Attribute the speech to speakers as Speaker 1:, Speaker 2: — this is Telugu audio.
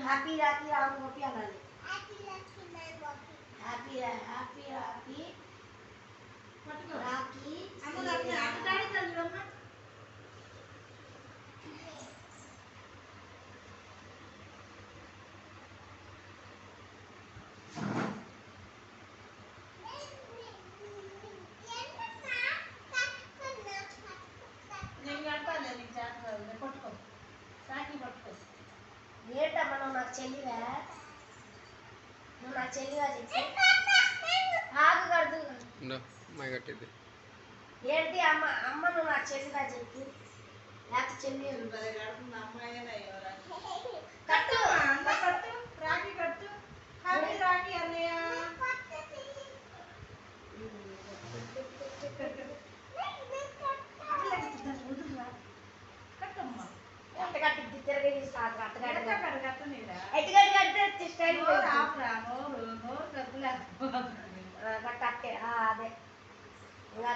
Speaker 1: హ్యాపీ రాఖీ రామ్ గోపి అనాలి. Happy Rakhi happy happy Rakhi Rakhi ఏంటమ్మా నువ్వు నాకు చెల్లివా? నువ్వు నాకు చెల్లివా చెప్పి ఆగు కడుతు ఏంటి అమ్మ అమ్మ నువ్వు నాకు చెల్లివా చెప్పు. లేకపోతే చెల్లి కట్టు కట్టు రాఖీ కట్టు. హ్యాపీ రాఖీ అన్నయ్య. కట్టి తిరగేది సాగు అట్టగడ్డ కట్టే స్టైల్ కట్టే అదే ఇంకా